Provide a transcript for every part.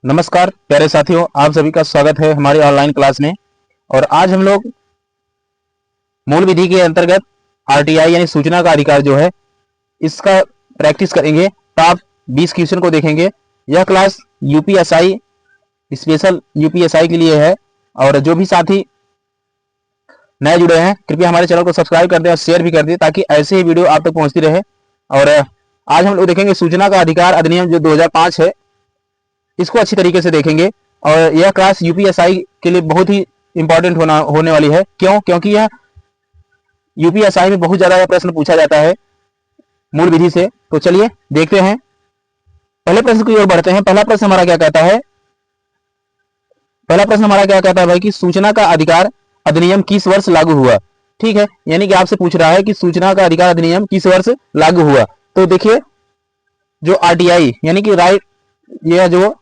नमस्कार प्यारे साथियों, आप सभी का स्वागत है हमारी ऑनलाइन क्लास में। और आज हम लोग मूल विधि के अंतर्गत आरटीआई यानी सूचना का अधिकार जो है इसका प्रैक्टिस करेंगे। टॉप 20 क्वेश्चन को देखेंगे। यह क्लास यूपीएसआई स्पेशल यूपीएसआई के लिए है। और जो भी साथी नए जुड़े हैं कृपया हमारे चैनल को सब्सक्राइब कर दें और शेयर भी कर दें ताकि ऐसे ही वीडियो आप तक पहुंचती रहे। और आज हम लोग देखेंगे सूचना का अधिकार अधिनियम जो 2005 है, इसको अच्छी तरीके से देखेंगे। और यह क्लास यूपीएसआई के लिए बहुत ही इंपॉर्टेंट होने वाली है। क्योंकि यह यूपीएसआई में बहुत ज्यादा प्रश्न पूछा जाता है मूल विधि से। तो चलिए देखते हैं, पहले प्रश्न की ओर बढ़ते हैं। पहला प्रश्न हमारा क्या कहता है? भाई कि सूचना का अधिकार अधिनियम किस वर्ष लागू हुआ? ठीक है, यानी कि आपसे पूछ रहा है कि सूचना का अधिकार अधिनियम किस वर्ष लागू हुआ। तो देखिए, जो आरटीआई यानी कि राइट, यह जो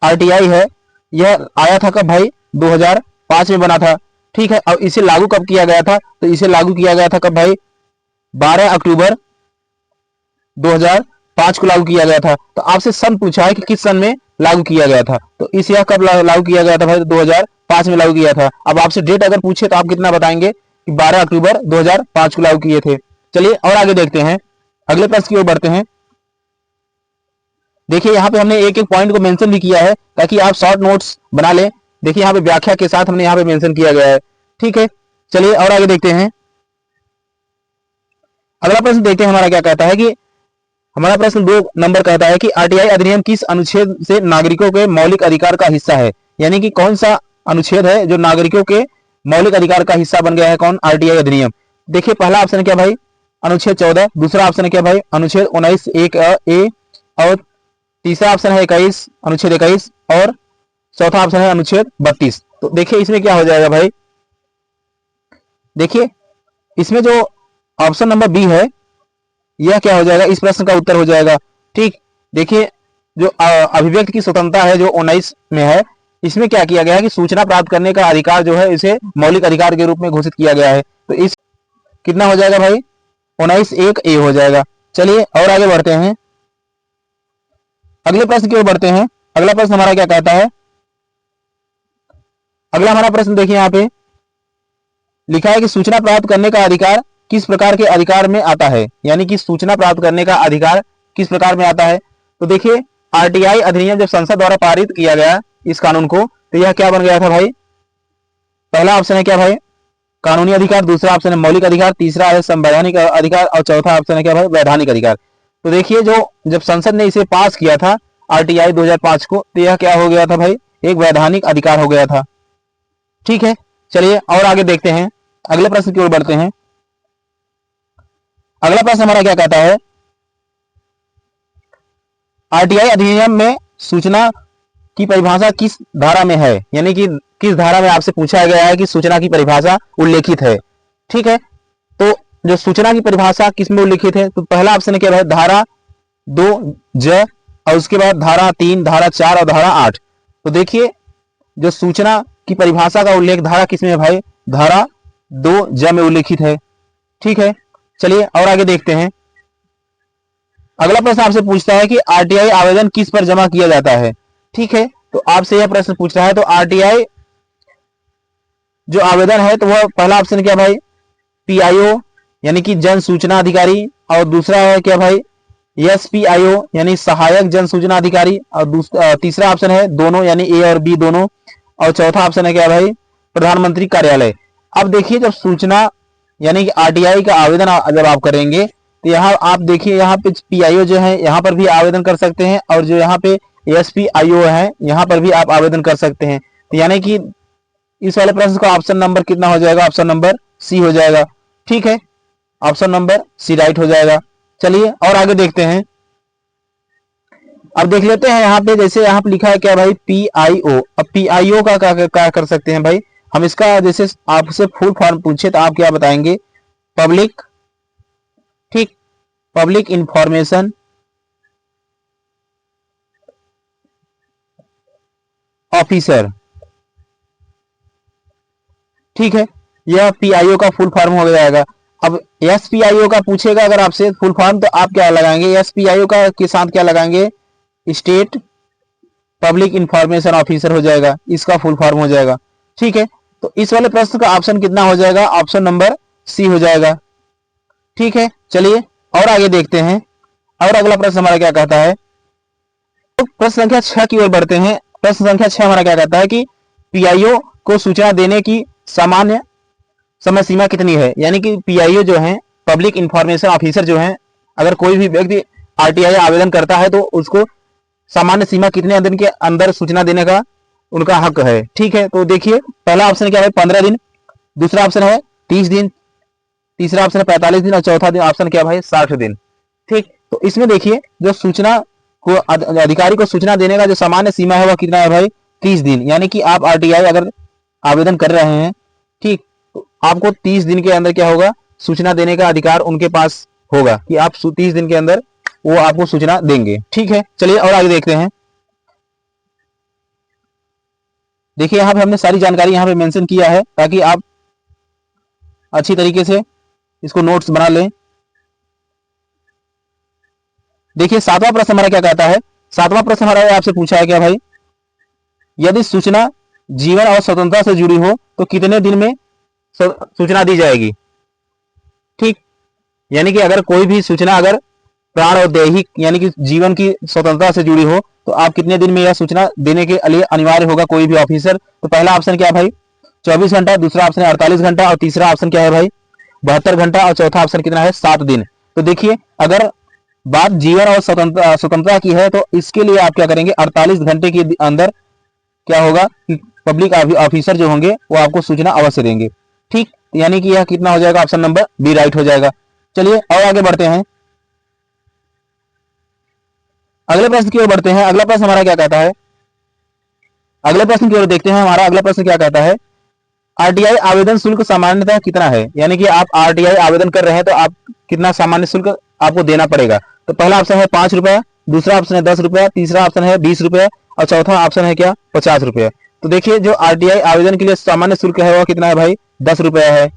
आरटीआई है यह आया था कब भाई? 2005 में बना था। ठीक है, अब इसे लागू कब किया गया था? तो इसे लागू किया गया था कब भाई? 12 अक्टूबर 2005 को लागू किया गया था। तो आपसे सन पूछा है कि किस सन में लागू किया गया था। तो इस यह कब लागू किया गया था भाई? 2005 में लागू किया था। अब आपसे डेट अगर पूछे तो आप कितना बताएंगे कि 12 अक्टूबर 2005 को लागू किए थे। चलिए और आगे देखते हैं, अगले प्रश्न की ओर बढ़ते हैं। देखिए यहाँ पे हमने एक एक पॉइंट को मेंशन भी किया है ताकि आप शॉर्ट नोट्स बना लें। देखिए यहाँ पे व्याख्या के साथ हमने यहाँ पे मेंशन किया गया है। ठीक है, चलिए और आगे देखते हैं। अगला प्रश्न देखते हैं हमारा क्या कहता है कि हमारा प्रश्न 2 नंबर कहता है कि आरटीआई अधिनियम किस अनुच्छेद से नागरिकों के मौलिक अधिकार का हिस्सा है? यानी कि कौन सा अनुच्छेद है जो नागरिकों के मौलिक अधिकार का हिस्सा बन गया है? कौन? आरटीआई अधिनियम। देखिए पहला ऑप्शन है क्या भाई? अनुच्छेद 14। दूसरा ऑप्शन है क्या भाई? अनुच्छेद 19 एक ए। और तीसरा ऑप्शन है 21, अनुच्छेद 21। और चौथा ऑप्शन है अनुच्छेद 32। तो देखिए इसमें क्या हो जाएगा भाई? देखिए इसमें जो ऑप्शन नंबर बी है यह क्या हो जाएगा? इस प्रश्न का उत्तर हो जाएगा। ठीक, देखिए जो अभिव्यक्ति की स्वतंत्रता है जो 19 में है, इसमें क्या किया गया है कि सूचना प्राप्त करने का अधिकार जो है इसे मौलिक अधिकार के रूप में घोषित किया गया है। तो इस कितना हो जाएगा भाई? 19 एक ए हो जाएगा। चलिए और आगे बढ़ते हैं, अगले प्रश्न की ओर बढ़ते हैं। अगला प्रश्न हमारा क्या कहता है? अगला हमारा प्रश्न देखिए यहाँ पे लिखा है कि सूचना प्राप्त करने का अधिकार किस प्रकार के अधिकार में आता है? यानी कि सूचना प्राप्त करने का अधिकार किस प्रकार में आता है? तो देखिए आरटीआई अधिनियम जब संसद द्वारा पारित किया गया इस कानून को, तो यह क्या बन गया था भाई? पहला ऑप्शन है क्या भाई? कानूनी अधिकार। दूसरा ऑप्शन है मौलिक अधिकार। तीसरा है संवैधानिक अधिकार। और चौथा ऑप्शन है क्या भाई? वैधानिक अधिकार। तो देखिए जो जब संसद ने इसे पास किया था आरटीआई 2005 को, तो यह क्या हो गया था भाई? एक वैधानिक अधिकार हो गया था। ठीक है, चलिए और आगे देखते हैं, अगले प्रश्न की ओर बढ़ते हैं। अगला प्रश्न हमारा क्या कहता है? आरटीआई अधिनियम में सूचना की परिभाषा किस धारा में है? यानी कि किस धारा में आपसे पूछा गया है कि सूचना की परिभाषा उल्लेखित है। ठीक है, तो जो सूचना की परिभाषा किस में उल्लेखित है? तो पहला ऑप्शन है क्या भाई? धारा 2 ज। और उसके बाद धारा 3, धारा 4 और धारा 8। तो देखिए जो सूचना की परिभाषा का उल्लेख धारा किस में है भाई? धारा 2 ज में उल्लेखित है। ठीक है, चलिए और आगे देखते हैं। अगला प्रश्न आपसे पूछता है कि आरटीआई आवेदन किस पर जमा किया जाता है? ठीक है, तो आपसे यह प्रश्न पूछ रहा है। तो आरटीआई जो आवेदन है तो वह पहला ऑप्शन क्या भाई? पीआईओ यानी कि जन सूचना अधिकारी। और दूसरा है क्या भाई? एसपीआईओ यानी सहायक जन सूचना अधिकारी। और तीसरा ऑप्शन है दोनों यानी ए और बी दोनों। और चौथा ऑप्शन है क्या भाई? प्रधानमंत्री कार्यालय। अब देखिए जब सूचना यानी कि आरटीआई का आवेदन जब आप करेंगे तो यहाँ आप देखिए यहाँ पे पीआईओ जो है यहाँ पर भी आवेदन कर सकते हैं। और जो यहाँ पे एसपीआईओ है यहाँ पर भी आप आवेदन कर सकते हैं। तो यानी कि इस वाले प्रश्न का ऑप्शन नंबर कितना हो जाएगा? ऑप्शन नंबर सी हो जाएगा। ठीक है, ऑप्शन नंबर सी राइट हो जाएगा। चलिए और आगे देखते हैं। अब देख लेते हैं यहाँ पे, जैसे यहाँ पे लिखा है क्या भाई? पीआईओ। अब पीआईओ का क्या कर सकते हैं भाई? हम इसका जैसे आपसे फुल फॉर्म पूछे तो आप क्या बताएंगे? पब्लिक, ठीक, पब्लिक इंफॉर्मेशन ऑफिसर। ठीक है, यह पीआईओ का फुल फॉर्म हो जाएगा। अब एसपीआईओ का पूछेगा अगर आपसे फुल फॉर्म, तो आप क्या लगाएंगे? एसपीआईओ का के साथ क्या लगाएंगे? स्टेट पब्लिक इंफॉर्मेशन ऑफिसर हो जाएगा, इसका फुल फॉर्म हो जाएगा। ठीक है, तो इस वाले प्रश्न का ऑप्शन कितना हो जाएगा, ऑप्शन नंबर सी हो जाएगा। ठीक है, चलिए और आगे देखते हैं। और अगला प्रश्न हमारा क्या कहता है, तो प्रश्न संख्या 6 की ओर बढ़ते हैं। प्रश्न संख्या 6 हमारा क्या कहता है कि पीआईओ को सूचना देने की सामान्य समय सीमा कितनी है। यानी कि पीआईओ जो है, पब्लिक इंफॉर्मेशन ऑफिसर जो है, अगर कोई भी व्यक्ति आरटीआई आवेदन करता है तो उसको सामान्य सीमा कितने दिन के अंदर सूचना देने का उनका हक है। ठीक है, तो देखिए पहला ऑप्शन क्या है 15 दिन, दूसरा ऑप्शन है 30 दिन, तीसरा ऑप्शन है 45 दिन और चौथा ऑप्शन क्या भाई 60 दिन। ठीक, तो इसमें देखिए जो सूचना को अधिकारी को सूचना देने का जो सामान्य सीमा है वह कितना है भाई 30 दिन। यानी कि आप आरटीआई अगर आवेदन कर रहे हैं, ठीक, तो आपको 30 दिन के अंदर क्या होगा, सूचना देने का अधिकार उनके पास होगा कि आप 30 दिन के अंदर वो आपको सूचना देंगे। ठीक है, चलिए और आगे देखते हैं। देखिए यहाँ पे हमने सारी जानकारी यहाँ पे मेंशन किया है ताकि आप अच्छी तरीके से इसको नोट्स बना लें। देखिए 7वां प्रश्न हमारा क्या कहता है, 7वां प्रश्न हमारा आपसे पूछा है क्या भाई, यदि सूचना जीवन और स्वतंत्रता से जुड़ी हो तो कितने दिन में सूचना दी जाएगी। ठीक, यानी कि अगर कोई भी सूचना अगर प्राण और दैहिक यानी कि जीवन की स्वतंत्रता से जुड़ी हो तो आप कितने दिन में यह सूचना देने के लिए अनिवार्य होगा कोई भी ऑफिसर। तो पहला ऑप्शन क्या है भाई 24 घंटा, दूसरा ऑप्शन है 48 घंटा और तीसरा ऑप्शन क्या है भाई 72 घंटा और चौथा ऑप्शन कितना है 7 दिन। तो देखिए अगर बात जीवन और स्वतंत्रता की है तो इसके लिए आप क्या करेंगे 48 घंटे के अंदर क्या होगा कि पब्लिक ऑफिसर जो होंगे वो आपको सूचना अवश्य देंगे। ठीक, यानी कि यह कितना हो जाएगा, ऑप्शन नंबर बी राइट हो जाएगा। चलिए और आगे बढ़ते हैं, अगले प्रश्न की ओर बढ़ते हैं। अगला प्रश्न हमारा क्या कहता है, अगले प्रश्न की ओर देखते हैं। हमारा अगला प्रश्न क्या कहता है, आरटीआई आवेदन शुल्क सामान्यतः कितना है। यानी कि आप आरटीआई आवेदन कर रहे हैं तो आप कितना सामान्य शुल्क आपको देना पड़ेगा। तो पहला ऑप्शन है 5 रुपया, दूसरा ऑप्शन है 10 रुपया, तीसरा ऑप्शन है 20 रुपया और चौथा ऑप्शन है क्या 50 रुपया। तो देखिए जो आरटीआई आवेदन के लिए सामान्य शुल्क है वह कितना है भाई 10 रुपया है।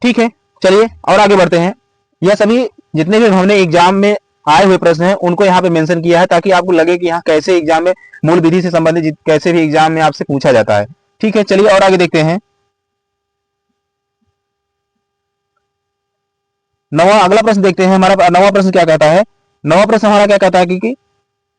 ठीक है, चलिए और आगे बढ़ते हैं। यह सभी जितने भी हमने एग्जाम में आए हुए प्रश्न हैं उनको यहाँ पे मेंशन किया है ताकि आपको लगे कि यहाँ कैसे एग्जाम में मूल विधि से संबंधित कैसे भी एग्जाम में आपसे पूछा जाता है। ठीक है, चलिए और आगे देखते हैं। अगला प्रश्न देखते हैं। हमारा 9वां प्रश्न क्या कहता है, 9वां प्रश्न हमारा क्या कहता है कि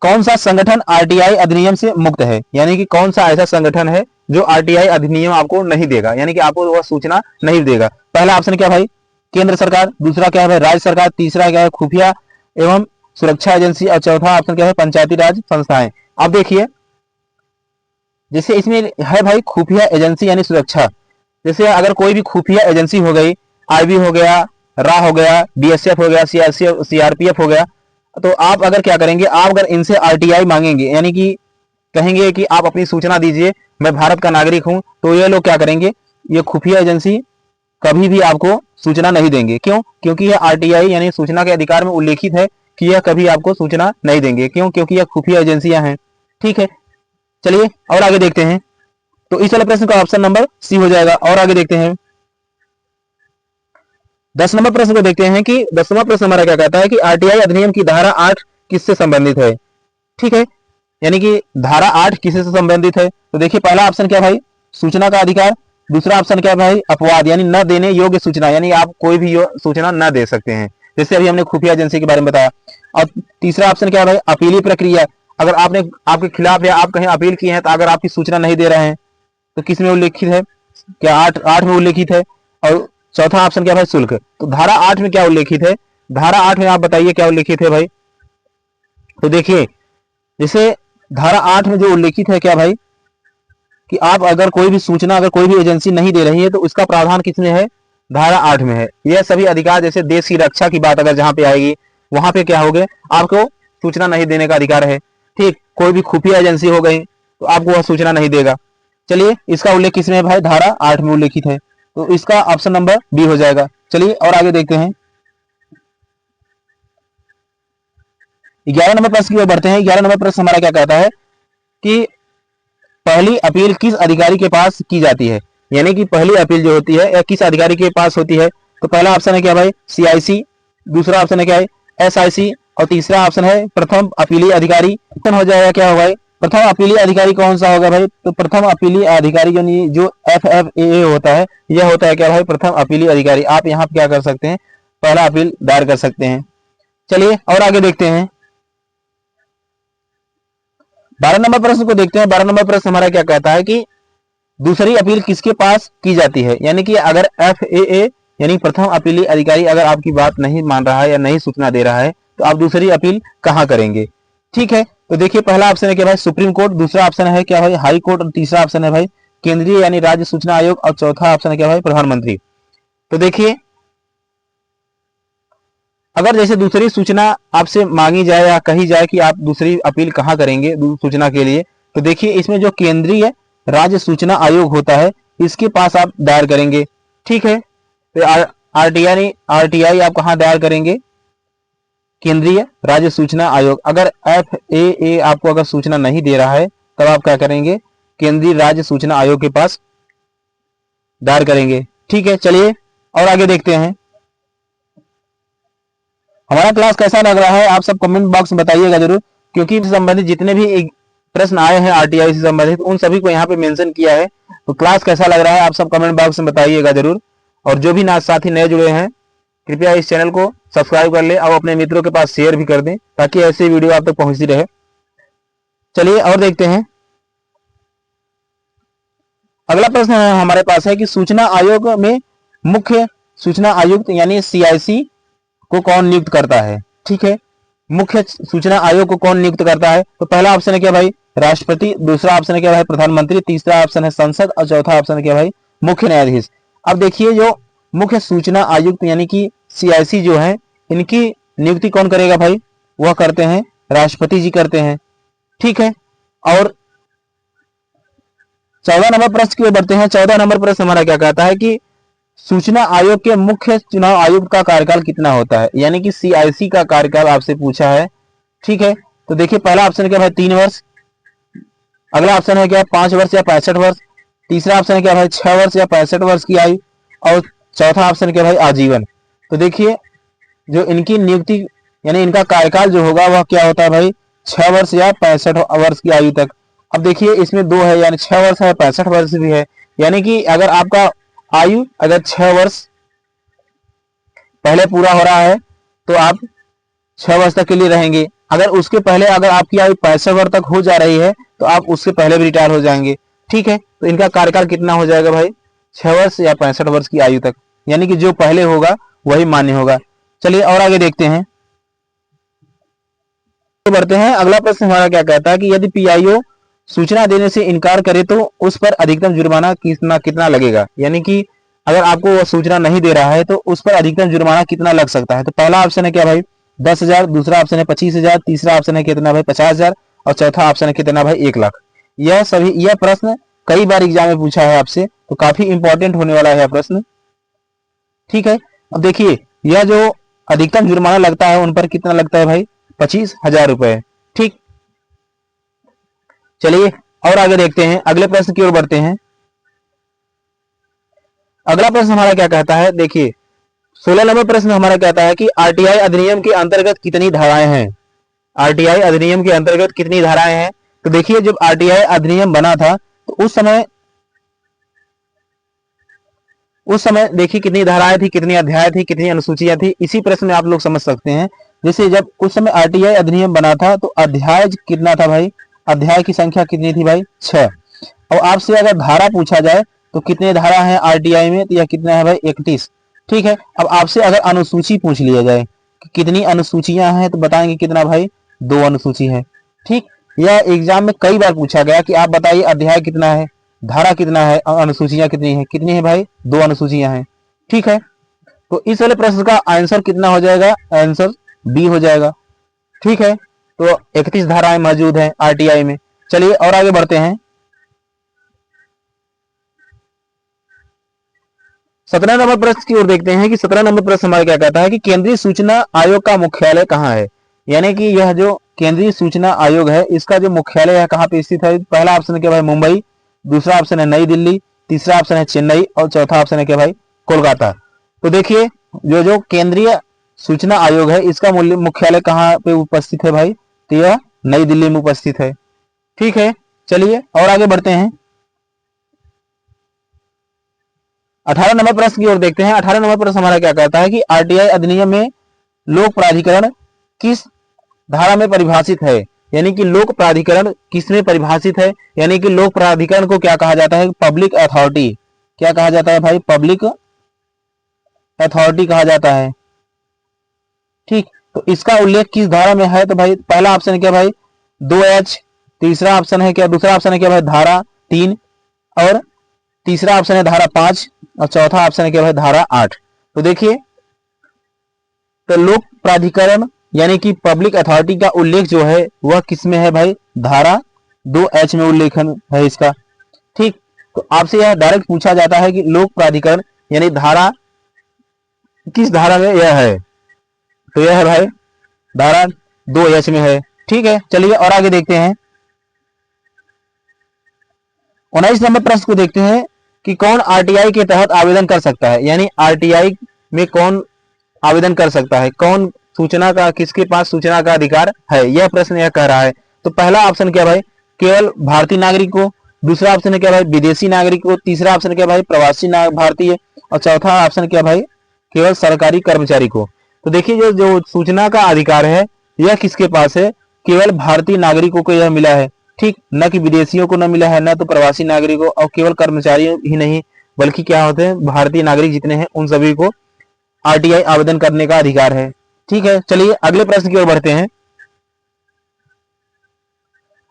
कौन सा संगठन आरटीआई अधिनियम से मुक्त है। यानी कि कौन सा ऐसा संगठन है जो आरटीआई अधिनियम आपको नहीं देगा, यानी कि आपको वह सूचना नहीं देगा। पहला ऑप्शन क्या भाई केंद्र सरकार, दूसरा क्या है भाई राज्य सरकार, तीसरा क्या है खुफिया एवं सुरक्षा एजेंसी और चौथा ऑप्शन क्या है पंचायती राज संस्थाएं। अब देखिए जैसे इसमें है भाई खुफिया एजेंसी यानी सुरक्षा, जैसे अगर कोई भी खुफिया एजेंसी हो गई, आईबी हो गया, रा हो गया, बीएसएफ हो गया, सीआरपीएफ हो गया, तो आप अगर क्या करेंगे, आप अगर इनसे आरटीआई मांगेंगे यानी कि कहेंगे कि आप अपनी सूचना दीजिए मैं भारत का नागरिक हूं, तो ये लोग क्या करेंगे, ये खुफिया एजेंसी कभी भी आपको सूचना नहीं देंगे। क्यों? क्योंकि यह आरटीआई यानी सूचना के अधिकार में उल्लेखित है कि यह कभी आपको सूचना नहीं देंगे। क्यों? क्योंकि यह खुफिया एजेंसियां हैं। ठीक है, चलिए और आगे देखते हैं। तो इस वाले प्रश्न का ऑप्शन नंबर सी हो जाएगा। और आगे देखते हैं 10 नंबर प्रश्न को देखते हैं कि 10वां प्रश्न हमारा क्या कहता है कि आरटीआई अधिनियम की धारा 8 किससे संबंधित है। ठीक है, यानी कि धारा 8 किससे संबंधित है। तो देखिए पहला ऑप्शन क्या भाई सूचना का अधिकार, दूसरा ऑप्शन क्या भाई अपवाद यानी न देने योग्य सूचना, यानी आप कोई भी सूचना न दे सकते हैं, जैसे अभी हमने खुफिया एजेंसी के बारे में बताया। और तीसरा ऑप्शन क्या भाई अपीली प्रक्रिया, अगर आपने आपके खिलाफ या आप कहीं अपील की है तो अगर आपकी सूचना नहीं दे रहे हैं तो किस में उल्लेखित है, क्या 8 में उल्लेखित है। और चौथा ऑप्शन क्या भाई शुल्क। तो धारा 8 में क्या उल्लेखित है, धारा 8 में आप बताइए क्या उल्लेखित है भाई। तो देखिए जैसे धारा 8 में जो उल्लेखित है क्या भाई कि आप अगर कोई भी सूचना अगर कोई भी एजेंसी नहीं दे रही है तो उसका प्रावधान किसमें है, धारा 8 में है। यह सभी अधिकार जैसे देश की रक्षा की बात अगर जहां पे आएगी वहां पे क्या हो गए आपको सूचना नहीं देने का अधिकार है। ठीक, कोई भी खुफिया एजेंसी हो गई तो आपको वह सूचना नहीं देगा। चलिए इसका उल्लेख किसमें है भाई धारा 8 में उल्लेखित है, तो इसका ऑप्शन नंबर बी हो जाएगा। चलिए और आगे देखते हैं 11 नंबर प्रश्न की ओर बढ़ते हैं। 11 नंबर प्रश्न हमारा क्या कहता है कि पहली अपील किस अधिकारी के पास की जाती है, यानी कि पहली अपील जो होती है या किस अधिकारी के पास होती है। तो पहला ऑप्शन है क्या भाई सीआईसी, दूसरा ऑप्शन है क्या है एसआईसी और तीसरा ऑप्शन है प्रथम अपीली अधिकारी। हो जाएगा क्या हो भाई प्रथम अपीलीय अधिकारी कौन सा होगा भाई? तो प्रथम अपीलीय अधिकारी यानी जो FFAA होता है, यह होता है क्या भाई? प्रथम अपीलीय अधिकारी। आप यहाँ क्या कर सकते हैं? पहला अपील दायर कर सकते हैं। चलिए और आगे देखते हैं, 12 नंबर प्रश्न को देखते हैं। 12 नंबर प्रश्न हमारा क्या कहता है कि दूसरी अपील किसके पास की जाती है? यानी कि अगर FAA यानी प्रथम अपीलीय अधिकारी अगर आपकी बात नहीं मान रहा है या नहीं सूचना दे रहा है, तो आप दूसरी अपील कहां करेंगे? ठीक है, तो देखिए पहला ऑप्शन है क्या भाई? Supreme court. दूसरा ऑप्शन है क्या भाई? High court. और तीसरा ऑप्शन है भाई केंद्रीय यानी राज्य सूचना आयोग। और चौथा ऑप्शन है क्या भाई? प्रधानमंत्री। तो देखिए अगर जैसे दूसरी सूचना आपसे मांगी जाए या कही जाए कि आप दूसरी अपील कहां करेंगे सूचना के लिए, तो देखिए इसमें जो केंद्रीय राज्य सूचना आयोग होता है इसके पास आप दायर करेंगे। ठीक है, तो आरटीआई आप कहां दायर करेंगे? केंद्रीय राज्य सूचना आयोग। अगर FAA आपको अगर सूचना नहीं दे रहा है तब आप क्या करेंगे? केंद्रीय राज्य सूचना आयोग के पास दायर करेंगे। ठीक है, चलिए और आगे देखते हैं। हमारा क्लास कैसा लग रहा है आप सब कमेंट बॉक्स में बताइएगा जरूर, क्योंकि संबंधित जितने भी प्रश्न आए हैं आरटीआई से संबंधित उन सभी को यहाँ पे मेंशन किया है। तो क्लास कैसा लग रहा है आप सब कमेंट बॉक्स में बताइएगा जरूर। और जो भी साथी नए जुड़े हैं कृपया इस चैनल को सब्सक्राइब कर ले और अपने मित्रों के पास शेयर भी कर दें ताकि ऐसी वीडियो आप तक पहुंचती रहे। चलिए और देखते हैं, अगला प्रश्न हमारे पास है कि सूचना आयोग में मुख्य सूचना आयुक्त यानी CIC को कौन नियुक्त करता है? ठीक है, मुख्य सूचना आयोग को कौन नियुक्त करता है? तो पहला ऑप्शन है क्या भाई? राष्ट्रपति। दूसरा ऑप्शन है क्या भाई? प्रधानमंत्री। तीसरा ऑप्शन है संसद। और चौथा ऑप्शन है क्या भाई? मुख्य न्यायाधीश। अब देखिए जो मुख्य सूचना आयुक्त यानी कि CIC जो है इनकी नियुक्ति कौन करेगा भाई? वह करते हैं राष्ट्रपति जी करते हैं। ठीक है, और 14 नंबर प्रश्न की ओर बढ़ते हैं। 14 नंबर प्रश्न हमारा क्या कहता है कि सूचना आयोग के मुख्य चुनाव आयुक्त का कार्यकाल कितना होता है? यानी कि CIC का कार्यकाल आपसे पूछा है। ठीक है, तो देखिए पहला ऑप्शन क्या भाई? 3 वर्ष। अगला ऑप्शन है क्या? 5 वर्ष या 65 वर्ष। तीसरा ऑप्शन है क्या भाई? 6 वर्ष या 65 वर्ष की आयु। और चौथा ऑप्शन क्या भाई? आजीवन। तो देखिए जो इनकी नियुक्ति यानी इनका कार्यकाल जो होगा वह क्या होता है भाई? 6 वर्ष या 65 वर्ष की आयु तक। अब देखिए इसमें दो है यानी 6 वर्ष है, 65 वर्ष भी है। यानी कि अगर आपका आयु अगर 6 वर्ष पहले पूरा हो रहा है तो आप 6 वर्ष तक के लिए रहेंगे। अगर उसके पहले अगर आपकी आयु 65 वर्ष तक हो जा रही है तो आप उससे पहले भी रिटायर हो जाएंगे। ठीक है, तो इनका कार्यकाल कितना हो जाएगा भाई? 6 वर्ष या 65 वर्ष की आयु तक, यानी कि जो पहले होगा वही मान्य होगा। चलिए और आगे देखते हैं, बढ़ते हैं। अगला प्रश्न हमारा क्या कहता है कि यदि PIO सूचना देने से इनकार करे तो उस पर अधिकतम जुर्माना कितना लगेगा? यानी कि अगर आपको वो सूचना नहीं दे रहा है तो उस पर अधिकतम जुर्माना कितना लग सकता है? तो पहला ऑप्शन है क्या भाई? 10,000। दूसरा ऑप्शन है 25,000। तीसरा ऑप्शन है कितना भाई? 50,000। और चौथा ऑप्शन है कितना भाई? 1,00,000। यह प्रश्न कई बार एग्जाम में पूछा है आपसे, तो काफी इंपॉर्टेंट होने वाला है प्रश्न। ठीक है, अब देखिए यह जो अधिकतम जुर्माना लगता है उन पर कितना लगता है भाई? 25,000 रुपए। ठीक, चलिए और आगे देखते हैं, अगले प्रश्न की ओर बढ़ते हैं। अगला प्रश्न हमारा क्या कहता है? देखिए 16 नंबर प्रश्न हमारा कहता है कि आरटीआई अधिनियम के अंतर्गत कितनी धाराएं हैं? आरटीआई अधिनियम के अंतर्गत कितनी धाराएं हैं? तो देखिए जब आरटीआई अधिनियम बना था तो उस समय देखिए कितनी धाराएं थी, कितनी अध्याय थी, कितनी अनुसूचियां थी। इसी प्रश्न में आप लोग समझ सकते हैं। जैसे जब उस समय आरटीआई अधिनियम बना था तो अध्याय कितना था भाई? अध्याय की संख्या कितनी थी भाई? 6। और आपसे अगर धारा पूछा जाए तो कितने धारा है आरटीआई में? तो यह कितना है भाई? 31। ठीक है, अब आपसे अगर अनुसूची पूछ लिया जाए कि कितनी अनुसूचियां हैं तो बताएंगे कितना भाई? 2 अनुसूची है। ठीक, यह एग्जाम में कई बार पूछा गया कि आप बताइए अध्याय कितना है, धारा कितना है, अनुसूचियां कितनी है भाई? 2 अनुसूचियां हैं। ठीक है, तो इस वाले प्रश्न का आंसर कितना हो जाएगा? आंसर बी हो जाएगा। ठीक है, तो 31 धाराएं मौजूद हैं आरटीआई में। चलिए और आगे बढ़ते हैं, 17 नंबर प्रश्न की ओर देखते हैं कि 17 नंबर प्रश्न हमारा क्या कहता है कि केंद्रीय सूचना आयोग का मुख्यालय कहाँ है? यानी कि यह जो केंद्रीय सूचना आयोग है इसका जो मुख्यालय है कहाँ पे स्थित है? पहला ऑप्शन है क्या भाई? मुंबई। दूसरा ऑप्शन है नई दिल्ली। तीसरा ऑप्शन है चेन्नई। और चौथा ऑप्शन है क्या भाई? कोलकाता। तो देखिए जो केंद्रीय सूचना आयोग है इसका मुख्यालय कहाँ पे उपस्थित है भाई? तो यह नई दिल्ली में उपस्थित है। ठीक है, चलिए और आगे बढ़ते हैं। 18 नंबर प्रश्न की ओर देखते हैं। 18 नंबर प्रश्न हमारा क्या कहता है कि आरटीआई अधिनियम में लोक प्राधिकरण किस धारा में परिभाषित है, यानी कि लोक प्राधिकरण किस में परिभाषित है, यानी कि लोक प्राधिकरण को क्या कहा जाता है, पब्लिक अथॉरिटी। क्या कहा जाता है भाई, पब्लिक अथॉरिटी कहा जाता है। ठीक, तो इसका उल्लेख किस धारा में है, तो भाई पहला ऑप्शन है क्या भाई 2H, तीसरा ऑप्शन है क्या, दूसरा ऑप्शन है क्या भाई धारा 3, और तीसरा ऑप्शन है धारा 5, और चौथा ऑप्शन है क्या भाई धारा 8। तो देखिए, तो लोक प्राधिकरण यानी कि पब्लिक अथॉरिटी का उल्लेख जो है वह किस में है भाई, धारा 2H में उल्लेखन है इसका। ठीक, तो आपसे यह डायरेक्ट पूछा जाता है कि लोक प्राधिकरण यानी धारा किस धारा में यह है, तो यह है भाई धारा 2H में है। ठीक है, चलिए और आगे देखते हैं। 19 नंबर प्रश्न को देखते हैं कि कौन आरटीआई के तहत आवेदन कर सकता है, यानी आरटीआई में कौन आवेदन कर सकता है, कौन सूचना का, किसके पास सूचना का अधिकार है, यह प्रश्न यह कह रहा है। तो पहला ऑप्शन क्या भाई, केवल भारतीय नागरिक को, दूसरा ऑप्शन है क्या भाई विदेशी नागरिक को, तीसरा ऑप्शन क्या भाई प्रवासी भारतीय, और चौथा ऑप्शन क्या भाई केवल सरकारी कर्मचारी को। तो देखिए, जो सूचना का अधिकार है यह किसके पास है, केवल भारतीय नागरिकों को यह मिला है। ठीक, न कि विदेशियों को न मिला है, न तो प्रवासी नागरिकों, और केवल कर्मचारी ही नहीं बल्कि क्या होते हैं भारतीय नागरिक जितने हैं उन सभी को आरटीआई आवेदन करने का अधिकार है। ठीक है, चलिए अगले प्रश्न की ओर बढ़ते हैं।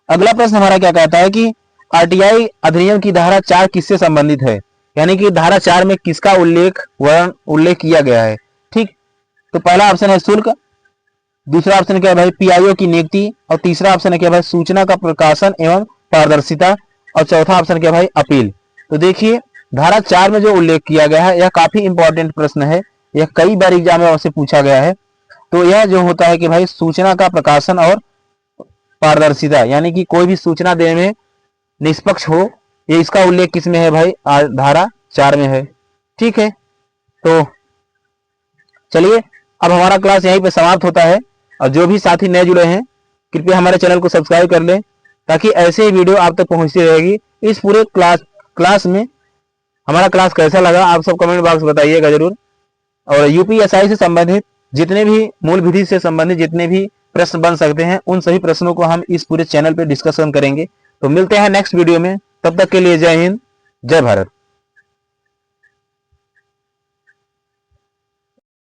अगला प्रश्न हमारा क्या कहता है कि आरटीआई अधिनियम की धारा 4 किससे संबंधित है, यानी कि धारा 4 में किसका उल्लेख किया गया है। ठीक, तो पहला ऑप्शन है शुल्क, दूसरा ऑप्शन क्या है भाई पीआईओ की नियुक्ति, और तीसरा ऑप्शन है क्या भाई सूचना का प्रकाशन एवं पारदर्शिता, और चौथा ऑप्शन क्या भाई अपील। तो देखिए, धारा 4 में जो उल्लेख किया गया है यह काफी इंपॉर्टेंट प्रश्न है, यह कई बार एग्जाम में से पूछा गया है। तो यह जो होता है कि भाई सूचना का प्रकाशन और पारदर्शिता, यानी कि कोई भी सूचना देने में निष्पक्ष हो, ये इसका उल्लेख किस में है भाई, धारा 4 में है। ठीक है, तो चलिए अब हमारा क्लास यहीं पे समाप्त होता है, और जो भी साथी नए जुड़े हैं कृपया हमारे चैनल को सब्सक्राइब कर लें ताकि ऐसे ही वीडियो आप तक पहुंचती रहेगी। इस पूरे क्लास में हमारा क्लास कैसा लगा आप सब कमेंट बॉक्स बताइएगा जरूर। और यूपीएसआई से संबंधित जितने भी मूल विधि से संबंधित जितने भी प्रश्न बन सकते हैं उन सभी प्रश्नों को हम इस पूरे चैनल पे डिस्कशन करेंगे। तो मिलते हैं नेक्स्ट वीडियो में, तब तक के लिए जय हिंद, जय भारत।